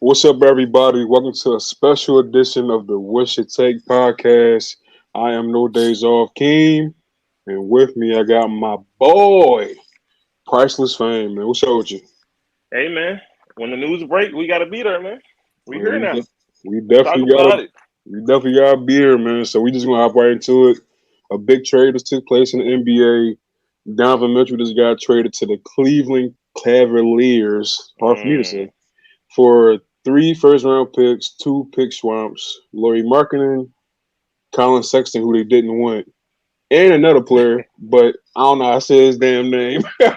What's up, everybody? Welcome to a special edition of the Wish It Take podcast. I am No Days Off Keem, and with me I got my boy, Priceless Fame. Man, what's up with you? Hey man, when the news break, we gotta be there, man. We Man, here now. we Let's talk definitely about it. gotta be here, man. So we just gonna hop right into it. A big trade just took place in the NBA. Donovan Mitchell just got traded to the Cleveland Cavaliers. Hard for me to Mm, say. For three first round picks, two pick swamps, Laurie Markkinen, Colin Sexton, who they didn't want, and another player, but I don't know. I said his damn name. I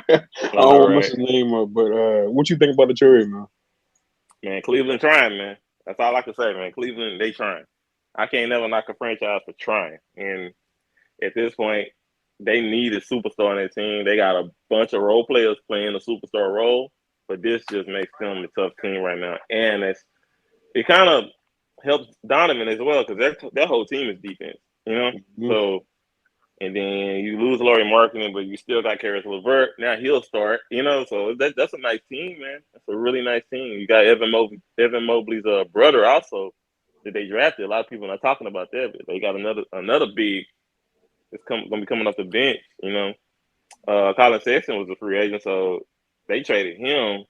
don't all want to mess right, his name up. But what you think about the trade, man? man. Cleveland trying, man. That's all I can say, man. Cleveland, they trying. I can't never knock a franchise for trying. And at this point, they need a superstar on their team. They got a bunch of role players playing a superstar role, but this just makes them a tough team right now. And it kind of helps Donovan as well because that whole team is defense, you know. Mhm. So and then you lose Laurie Marketing, but you still got Karis LeVert. Now he'll start, you know. So that's a nice team, man. That's a really nice team. You got Evan Mobley's brother also that they drafted. A lot of people are not talking about that, but they got another big that's gonna be coming off the bench. You know, Colin Sexton was a free agent, so they traded him,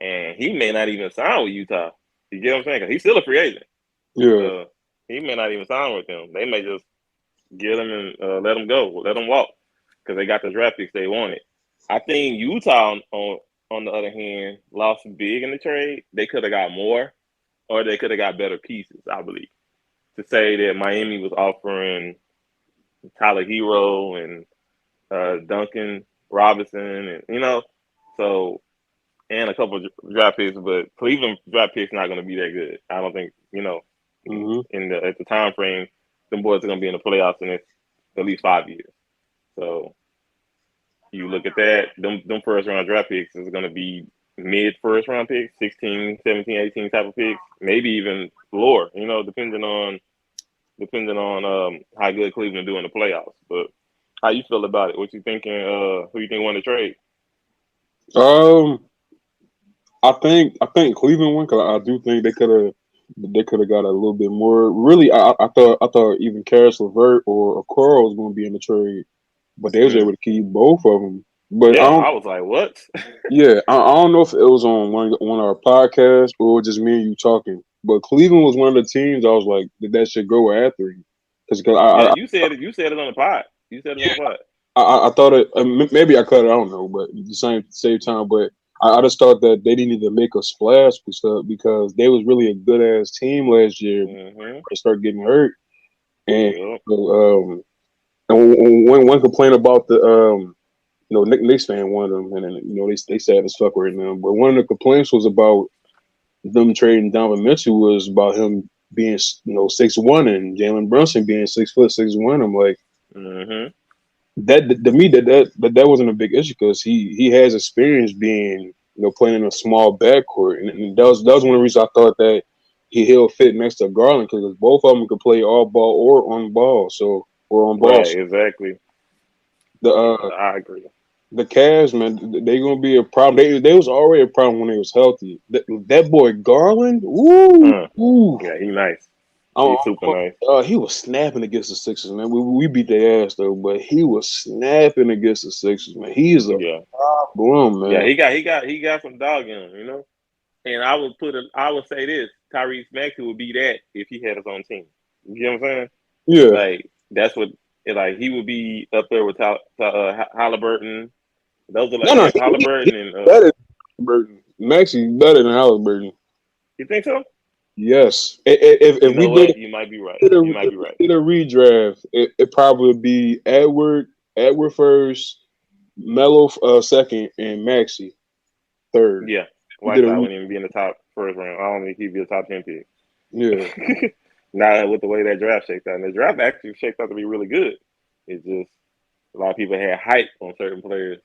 and he may not even sign with Utah. You get what I'm saying? 'Cause he's still a free agent, Yeah, so he may not even sign with them. They may just get him and let him go, let him walk, because they got the draft picks they wanted. I think Utah, on the other hand, lost big in the trade. They could have got more, or they could have got better pieces. I believe to say that Miami was offering Tyler Hero and Duncan Robinson, and so and a couple of draft picks, but Cleveland draft picks not going to be that good. I don't think hmm in the at the time frame, them boys are going to be in the playoffs in at least 5 years. So you look at that, them first round draft picks is going to be mid first round picks, 16, 17, 18 type of picks, maybe even lower, depending on how good Cleveland do in the playoffs. But how you feel about it? What you thinking? Who you think won the trade? Um, I think Cleveland won because I do think they could have got a little bit more. Really, I thought even Karis LeVert or Okoro was going to be in the trade, but they was Mm. able to keep both of them. But I Yeah, don't. I was like, what? Yeah, I don't know if it was on one of our podcasts or just me and you talking. But Cleveland was one of the teams I was like, that should go after him because Yeah, you said it. You said it on the pod. You said it on the pod. I thought it. Maybe I cut it. I don't know, but at the same time, but I just thought that they needed to make a splash because they was really a good ass team last year. Mm-hmm. They started getting hurt, and Yep. and one complaint about the Nick Knicks fan one of them, and then they sad as fuck right now. But one of the complaints was about them trading Donovan Mitchell was about him being 6'1" and Jalen Brunson being 6 foot 6'1". I'm like Mm-hmm. that to me that wasn't a big issue because he has experience being playing in a small backcourt, and that was one of the reasons I thought that he'll fit next to Garland because both of them could play all ball or on ball, or on ball. Right. So Exactly. the Yeah, uh I agree. the Cavs, man, they gonna be a problem. They was already a problem when they was healthy. That boy Garland, woo, Uh, woo. yeah, he nice. I, He's super nice. he was snapping against the Sixers, man. We beat their ass though, but he was snapping against the Sixers, man. He is a Yeah. problem, Yeah, man. he got some dog in him. And I would say this: Tyrese Maxey would be that if he had his own team. You know what I'm saying? Yeah, Like that's what like he would be up there with Halliburton. Those are no, like no, he Halliburton and better than Burton. Maxie better than Halliburton. you think so? Yes, You if we know did what? You might be right. a, You might if be we right. did a redraft, it probably would be Edward first, Melo second, and Maxie third. Yeah. We did a Whiteside wouldn't even be in the top first round. I don't think he'd be a top 10 pick. yeah. Not with the way that draft shaped out. And the draft actually shaped out to be really good. It's just a lot of people had hype on certain players.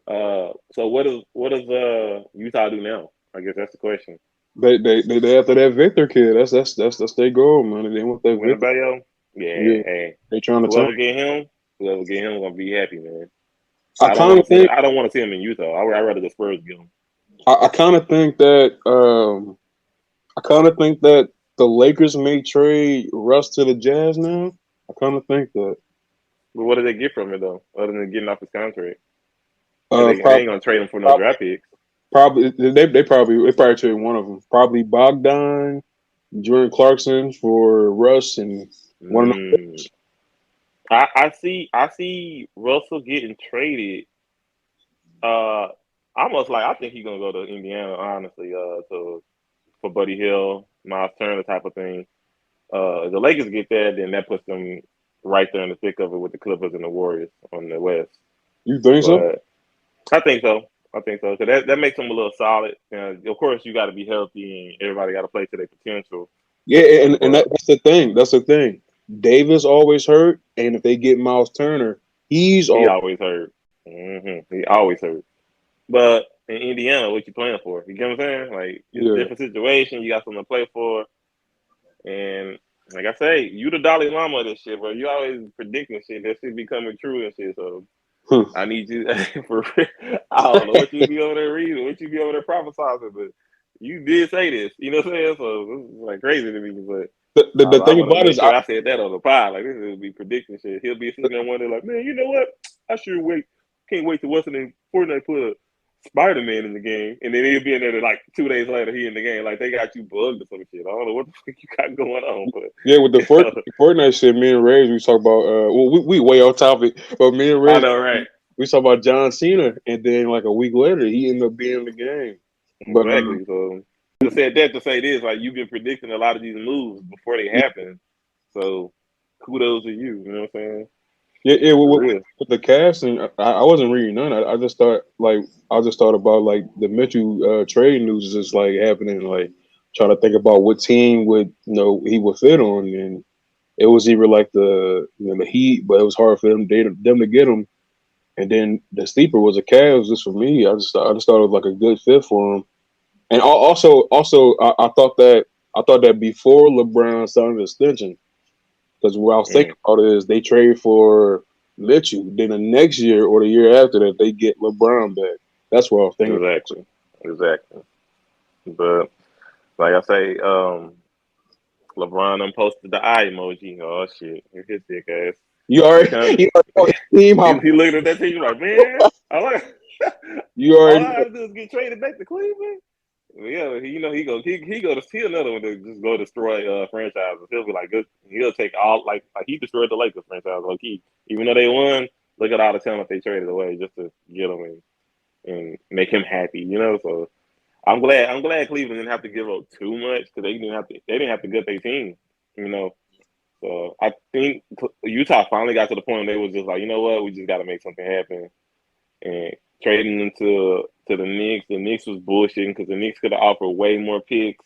So what does Utah do now? I guess that's the question. They after that Victor kid. That's their goal, man. They want that Win a Victor. Bayo? Yeah, Yeah, hey. they trying to tank. Whoever get him, whoever get him gonna be happy, man. I I don't kind want to of see think I don't want to see him in Utah. I'd rather the Spurs get him. I kind of think that the Lakers may trade Russ to the Jazz now. I kind of think that. But what do they get from it though, other than getting off his contract? Because Uh, they prob- ain't gonna trade him for no probably draft picks. they probably trade one of them. Probably Bogdan, Jordan Clarkson for Russ, and one of them. Mm. I see Russell getting traded. Uh, almost like I think he's gonna go to Indiana. Honestly, to for Buddy Hill, Miles Turner type of thing. If the Lakers get that, then that puts them right there in the thick of it with the Clippers and the Warriors on the West. You think so? But I think so. I think so. So that makes them a little solid. Of course, you got to be healthy and everybody got to play to their potential. Yeah, and But that's the thing. That's the thing. Davis always hurt, and if they get Miles Turner, he's he all always hurt. He always hurt. But in Indiana, what you playing for? You get what I'm saying? Like it's a yeah. different situation. You got something to play for, and like I say, you the Dalai Lama of this shit, bro. You always predicting shit that shit be coming true and shit. So Huh. I need you for real. I don't know what you be over there reading, what you be over there prophesizing, but you did say this. You know what I'm saying? So it's like crazy to me, but The I thing want to about it make is, sure I said that on the pod. Like this is be predicting shit. He'll be sitting there one day like, man, you know what? I sure can't wait to what's the name Fortnite put a Spider Man in the game, and then he'll be in there like 2 days later he in the game. Like they got you bugged or some shit. I don't know what the fuck you got going on, yeah, with the but Fortnite shit, me and Ray, we talk about. Well, we way off topic, but me and I Ray, know, right? we talk about John Cena, and then like a week later, he ended up being in the game. But Exactly. So I said that to say this, like you've been predicting a lot of these moves before they happen. So kudos to you. You know what I'm saying? yeah, For with, with, real. with the casting, I wasn't reading none. I just thought about like the Mitchell trade news is just like happening, like trying to think about what team would he would fit on, and it was either like the Heat, but it was hard for them to get him, and then the sleeper was the Cavs. Just for me, I just thought it was like a good fit for him, and also I thought that before LeBron signed an extension. Because what I was thinking Mm, about is they trade for Mitchell. Then the next year or the year after that, they get LeBron back. That's what I was thinking. exactly. Exactly. But like I say, LeBron done posted the eye emoji. Oh shit. Here's his dick ass. You He already, coming. you already know his team. He looking at that team like, man, I like You all already I know. have to do is get traded back to Cleveland. Yeah, he go to see another one to just go destroy franchises. He'll be like good. He'll take all like he destroyed the Lakers franchise. Like even though they won, look at all the talent they traded away just to get him and make him happy. You know, so I'm glad Cleveland didn't have to give up too much because they didn't have to gut their team. You know, so I think Utah finally got to the point where they was just like, you know what, we just got to make something happen and trading them to the Knicks. The Knicks was bullshitting because the Knicks could have offered way more picks.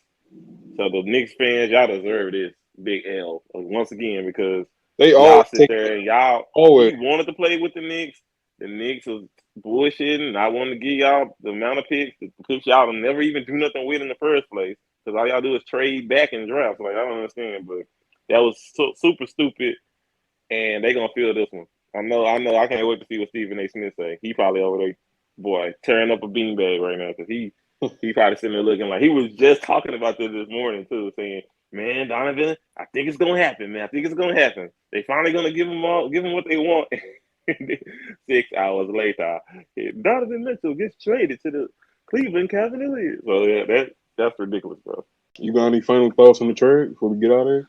So the Knicks fans, y'all deserve this big L once again because They always y'all sit take there and y'all always. we wanted to play with the Knicks. The Knicks was bullshitting. And I wanted to give y'all the amount of picks to put y'all to never even do nothing with in the first place because all y'all do is trade back and draft. Like I don't understand, but that was super stupid, and they gonna feel this one. I know. I can't wait to see what Stephen A. Smith say. He probably over there, boy, tearing up a beanbag right now because he probably sitting there looking like he was just talking about this morning too, saying, "Man, Donovan, I think it's gonna happen, man. I think it's gonna happen. They finally gonna give them what they want." 6 hours later, Donovan Mitchell gets traded to the Cleveland Cavaliers. So yeah, that's ridiculous, bro. You got any final thoughts on the trade before we get out of here?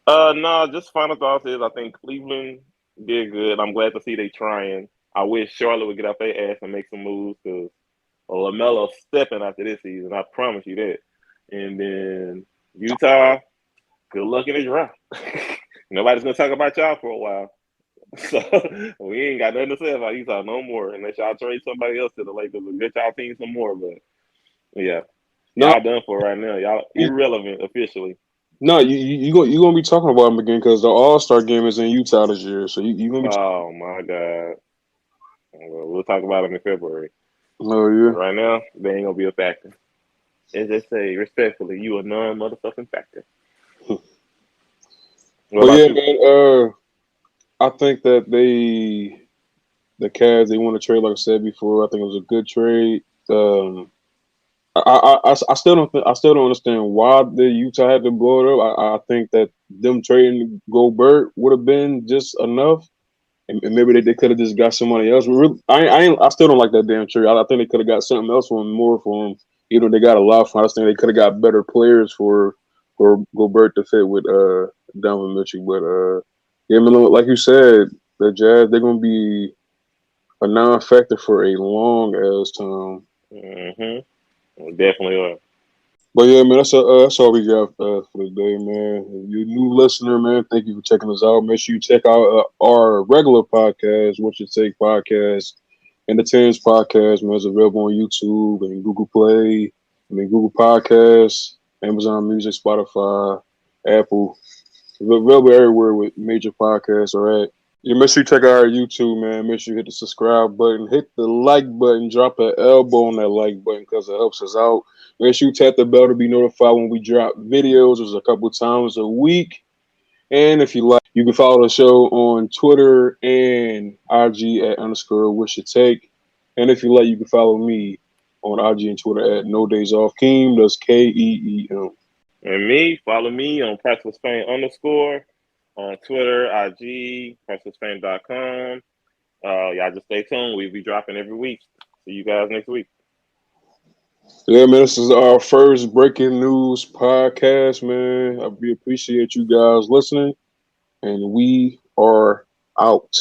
No, just final thoughts is I think Cleveland did good. I'm glad to see they trying. I wish Charlotte would get out their ass and make some moves because LaMelo stepping after this season. I promise you that. And then Utah, good luck in the draft. Nobody's gonna talk about y'all for a while, so we ain't got nothing to say about Utah no more unless y'all trade somebody else to the Lakers or get y'all team some more. But yeah, No, y'all done for right now. Y'all irrelevant officially. no, you gonna be talking about them again because the All Star game is in Utah this year. So you gonna be. Oh my God. Well, we'll talk about them in February. Oh But yeah. right now, they ain't gonna be a factor. As they say, respectfully, you a non-motherfucking factor. What But about yeah, you? man. I think that the Cavs they want to trade like I said before. I think it was a good trade. I still don't understand why the Utah had to blow it up. I think that them trading Gobert would have been just enough, and maybe they could have just got somebody else. But really, I still don't like that damn trade. I think they could have got something else for him, more for him. You know, they got a lot for him. I just think they could have got better players for Gobert to fit with Donovan Mitchell. But yeah, man, like you said, the Jazz they're gonna be a non-factor for a long ass time. We definitely are. But yeah, man, that's all we got for today, man. If you're a new listener, man, thank you for checking us out. Make sure you check out our regular podcast, What You Take podcast, and the Tens podcast, man. It's available on YouTube and Google Play, Google Podcasts, Amazon Music, Spotify, Apple. It's available everywhere with major podcasts, all right? Yeah, make sure you check out our YouTube, man. Make sure you hit the subscribe button, hit the like button, drop an elbow on that like button because it helps us out. Make sure you tap the bell to be notified when we drop videos. There's a couple times a week. And if you like, you can follow the show on Twitter and IG at underscore wish your take. And if you like, you can follow me on IG and Twitter at no days off Keem. That's KEEM. And me, follow me on Priceless Fame underscore on Twitter, IG, pricelessfame.com. Y'all just stay tuned. We'll be dropping every week. See you guys next week. Yeah, man, this is our first breaking news podcast, man. We appreciate you guys listening, and we are out.